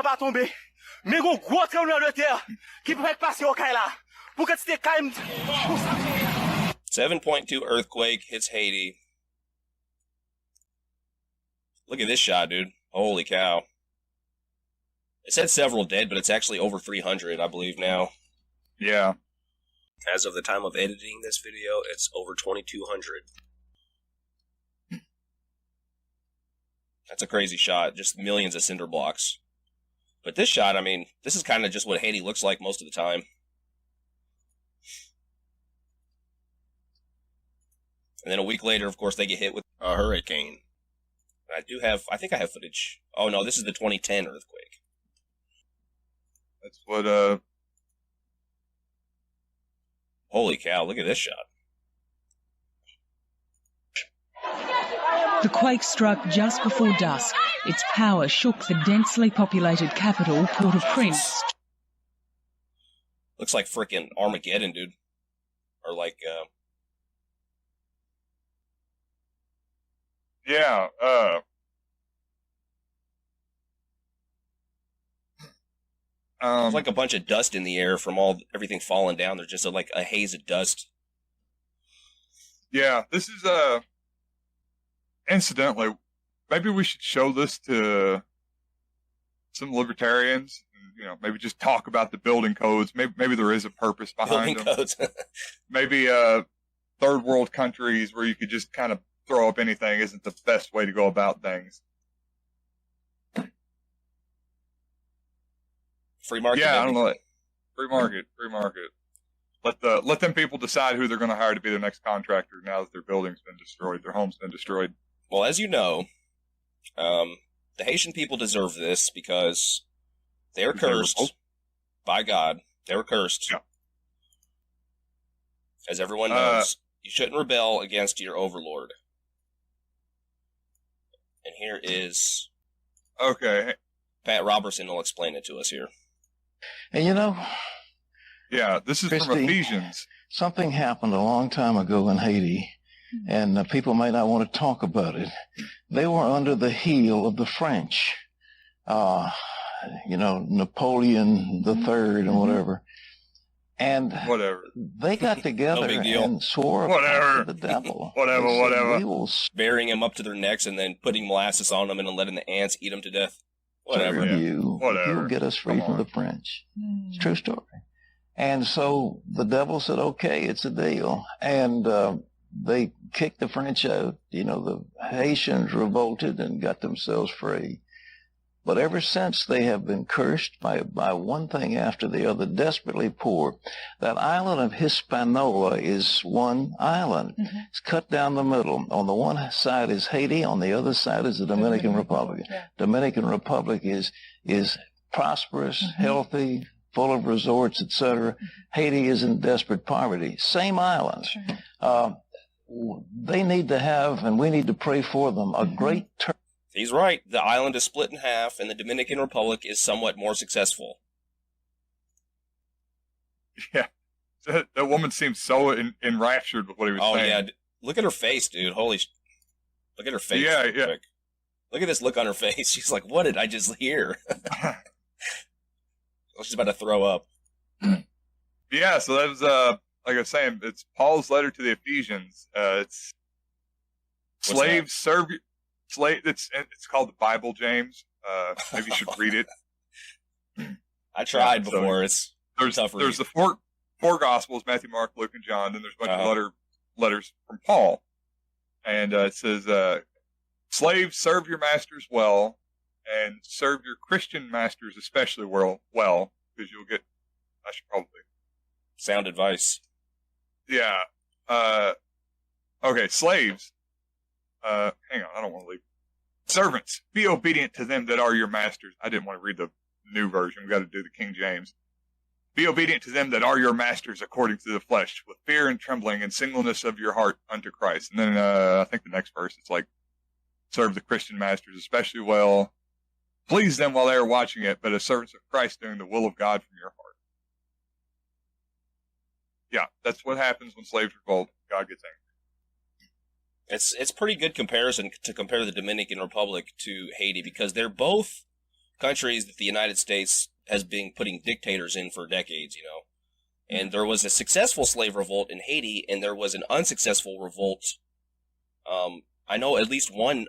va tomber. Mais gon gros tremblement de terre qui peut passer au caille là. Pour que tu te calmes. 7.2 earthquake hits Haiti. Look at this shot, dude. Holy cow. It said several dead, but it's actually over 300, I believe, now. Yeah. As of the time of editing this video, it's over 2,200. That's a crazy shot. Just millions of cinder blocks. But this shot, I mean, this is kind of just what Haiti looks like most of the time. And then a week later, of course, they get hit with a hurricane. I think I have footage. Oh no, this is the 2010 earthquake. That's what, Holy cow, look at this shot. The quake struck just before dusk. Its power shook the densely populated capital, Port-au-Prince. Looks like frickin' Armageddon, dude. Or like, Yeah, It's like a bunch of dust in the air from everything falling down. There's just like a haze of dust. Yeah, this is, incidentally, maybe we should show this to some libertarians, and, maybe just talk about the building codes. Maybe there is a purpose behind Building codes. Maybe, third world countries where you could just kind of throw up anything isn't the best way to go about things. Free market. Yeah, baby. I don't know. Free market. Let them people decide who they're going to hire to be their next contractor now that their building's been destroyed, their home's been destroyed. Well, as you know, the Haitian people deserve this because they're cursed by God. They were cursed. Yeah. As everyone knows, you shouldn't rebel against your overlord. And here is... Okay. Pat Robertson will explain it to us here. And yeah, this is Christy, from Ephesians. Something happened a long time ago in Haiti, and people may not want to talk about it. They were under the heel of the French, Napoleon the Third and whatever. And whatever. They got together No big deal. and swore Whatever. to the devil. Whatever. They said, "We will Burying them up to their necks and then putting molasses on them and then letting the ants eat them to death. Whatever. serve Yeah. you. Whatever. You'll get us free Come from on. the French." It's a true story. And so the devil said, "Okay, it's a deal." And they kicked the French out. The Haitians revolted and got themselves free. But ever since, they have been cursed by one thing after the other, desperately poor. That island of Hispaniola is one island. Mm-hmm. It's cut down the middle. On the one side is Haiti, on the other side is the Dominican Republic. Yeah. Dominican Republic is prosperous, healthy, full of resorts, etc. Haiti is in desperate poverty. Same island. They need to have, and we need to pray for them, a great turn. He's right. The island is split in half, and the Dominican Republic is somewhat more successful. Yeah. That woman seemed so enraptured with what he was saying. Oh, yeah. Look at her face, dude. Look at her face. Yeah, real yeah. quick. Look at this look on her face. She's like, what did I just hear? She's about to throw up. Yeah, so that was, like I was saying, it's Paul's letter to the Ephesians. It's What's slaves serve you. It's called the Bible, James. Maybe you should read it. I tried Yeah, so before. It's tough read. There's the four Gospels, Matthew, Mark, Luke, and John. Then there's a bunch of letters from Paul. And it says, slaves, serve your masters well, and serve your Christian masters especially well, because you'll get, I should probably. Sound advice. Yeah. Okay, slaves. Hang on, I don't want to leave. Servants, be obedient to them that are your masters. I didn't want to read the new version. We got to do the King James. Be obedient to them that are your masters according to the flesh, with fear and trembling and singleness of your heart unto Christ. And then I think the next verse, it's like, serve the Christian masters especially well. Please them while they are watching it, but as servants of Christ doing the will of God from your heart. Yeah, that's what happens when slaves revolt. God gets angry. It's pretty good comparison to compare the Dominican Republic to Haiti because they're both countries that the United States has been putting dictators in for decades, And there was a successful slave revolt in Haiti, and there was an unsuccessful revolt. I know at least one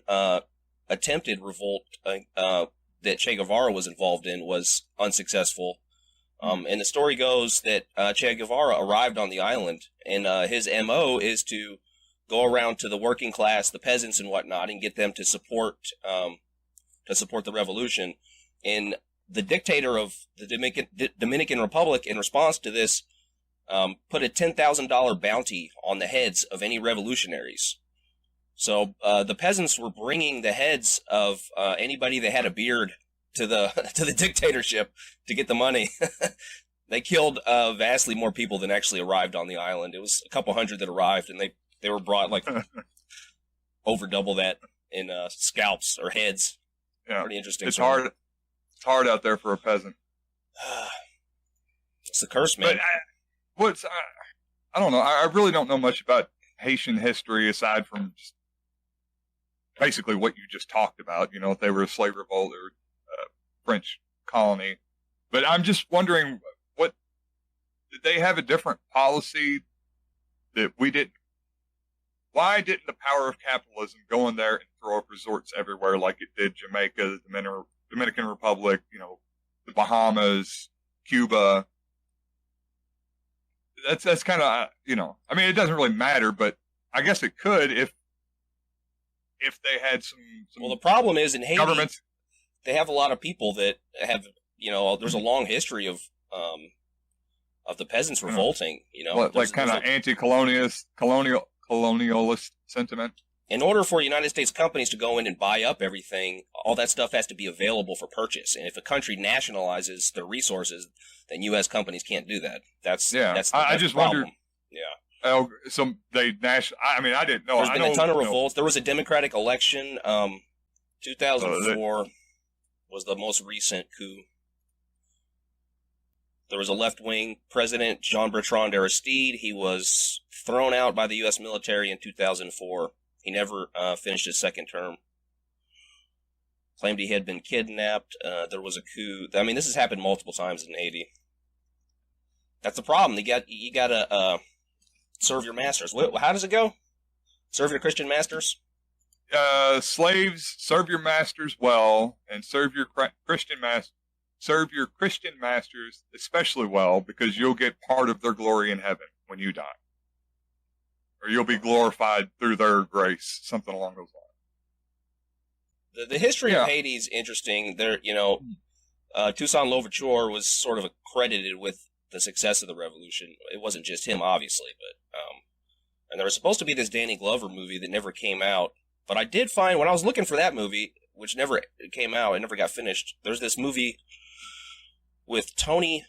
attempted revolt that Che Guevara was involved in was unsuccessful. And the story goes that Che Guevara arrived on the island, and his MO is to go around to the working class, the peasants and whatnot, and get them to support the revolution. And the dictator of the Dominican Republic, in response to this, put a $10,000 bounty on the heads of any revolutionaries. So the peasants were bringing the heads of anybody that had a beard to the dictatorship to get the money. They killed vastly more people than actually arrived on the island. It was a couple hundred that arrived, and they were brought like over double that in scalps or heads. Yeah, pretty interesting. It's hard. It's hard out there for a peasant. It's the curse, man. But I don't know. I really don't know much about Haitian history aside from just basically what you just talked about. If they were a slave revolt or French colony. But I'm just wondering, did they have a different policy that we didn't? Why didn't the power of capitalism go in there and throw up resorts everywhere like it did Jamaica, the Dominican Republic, the Bahamas, Cuba? That's kind of, I mean, it doesn't really matter, but I guess it could if they had some well, the problem is in Haiti, governments. They have a lot of people that have, there's a long history of the peasants revolting, like kind of anti-colonialist sentiment. In order for United States companies to go in and buy up everything, all that stuff has to be available for purchase. And if a country nationalizes their resources, then U.S. companies can't do that. That's I just problem. wondered. Yeah. So they I mean, I didn't know. There's been a ton of revolts. There was a Democratic election. 2004 was the most recent coup. There was a left-wing president, Jean-Bertrand Aristide. He was thrown out by the U.S. military in 2004. He never finished his second term. Claimed he had been kidnapped. There was a coup. I mean, this has happened multiple times in Haiti. That's the problem. You got to serve your masters. How does it go? Serve your Christian masters? Slaves, serve your masters well, and serve your Christian masters especially well, because you'll get part of their glory in heaven when you die. Or you'll be glorified through their grace, something along those lines. The history of Haiti is interesting. There, Toussaint Louverture was sort of credited with the success of the revolution. It wasn't just him, obviously, but and there was supposed to be this Danny Glover movie that never came out. But I did find, when I was looking for that movie, which never came out, it never got finished, there's this movie with Tony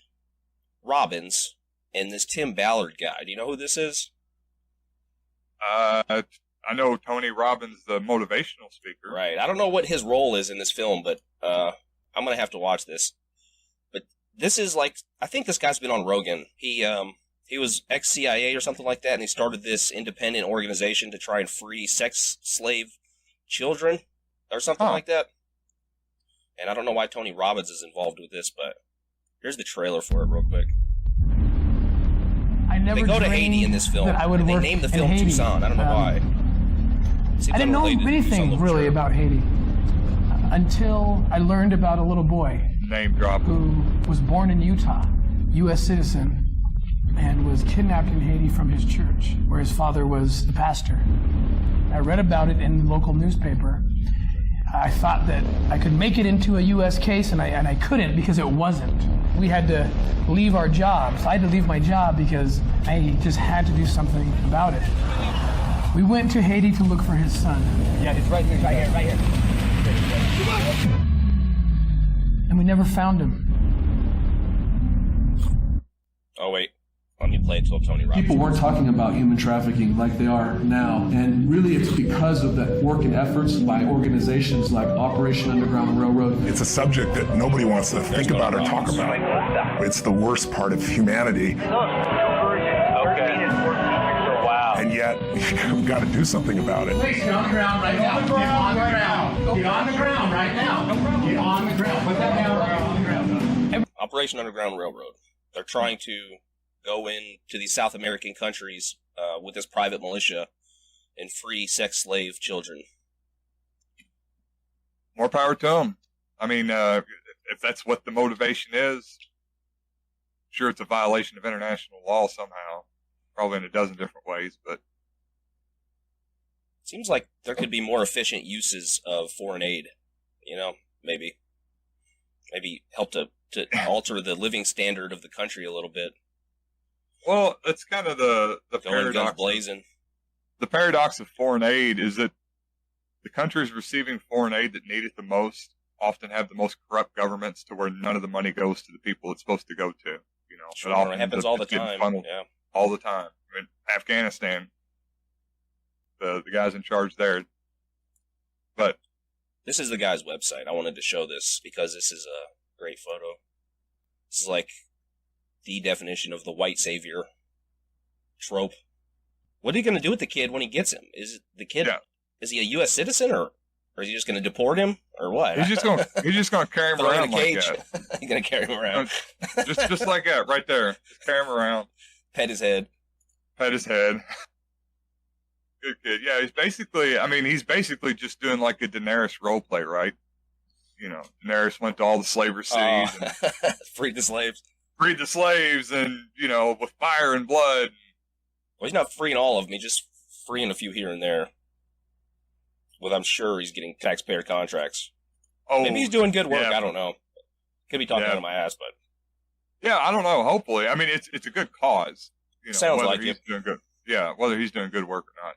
Robbins and this Tim Ballard guy. Do you know who this is? I know Tony Robbins, the motivational speaker. Right. I don't know what his role is in this film, but I'm going to have to watch this. But this is like, I think this guy's been on Rogan. He was ex-CIA or something like that, and he started this independent organization to try and free sex slave children or something like that. And I don't know why Tony Robbins is involved with this, but here's the trailer for it real quick. They go to Haiti in this film, and they name the film Tucson. I don't know why. I didn't know anything really about Haiti until I learned about a little boy name drop who was born in Utah, U.S. citizen, and was kidnapped in Haiti from his church, where his father was the pastor. I read about it in the local newspaper. I thought that I could make it into a U.S. case, and I couldn't because it wasn't. We had to leave our jobs. I had to leave my job because I just had to do something about it. We went to Haiti to look for his son. Yeah, it's right here, right here. And we never found him. Oh, wait. Let me play it till Tony Robbins. People weren't talking about human trafficking like they are now. And really it's because of the work and efforts by organizations like Operation Underground Railroad. It's a subject that nobody wants to think about or talk about. It's the worst part of humanity. And yet, we've got to do something about it. Place on the ground right now. On the ground right now. Get on the ground right now. No problem. Get on the ground. Put that down right on the ground. Operation Underground Railroad. They're trying to go into these South American countries with this private militia and free sex slave children. More power to them. I mean, if that's what the motivation is, sure, it's a violation of international law somehow, probably in a dozen different ways, but Seems like there could be more efficient uses of foreign aid, maybe help to alter the living standard of the country a little bit. Well, that's kind of the Going guns paradox. blazing. The paradox of foreign aid is that the countries receiving foreign aid that need it the most often have the most corrupt governments, to where none of the money goes to the people it's supposed to go to. Sure, it often it happens all the time. Yeah. All the time. I mean, Afghanistan, the guys in charge there. But This is the guy's website. I wanted to show this because this is a great photo. This is like the definition of the white savior trope. What are you going to do with the kid when he gets him? Is the kid? Yeah. Is he a U.S. citizen, or is he just going to deport him, or what? he's just gonna carry him Throw him around in a like cage. that. You're going to carry him around, just like that, right there. Just carry him around, pet his head. pet his head. Good kid. Yeah, he's basically just doing like a Daenerys role play, right? Daenerys went to all the slaver cities and Freed the slaves. freed the slaves, and with fire and blood. Well, he's not freeing all of them. He's just freeing a few here and there. Well, I'm sure he's getting taxpayer contracts. Oh, Maybe he's doing good work. yeah. I don't know. Could be talking out of my ass, but Yeah, I don't know. Hopefully, I mean, it's a good cause. Sounds whether like he's it. doing good. Yeah, whether he's doing good work or not.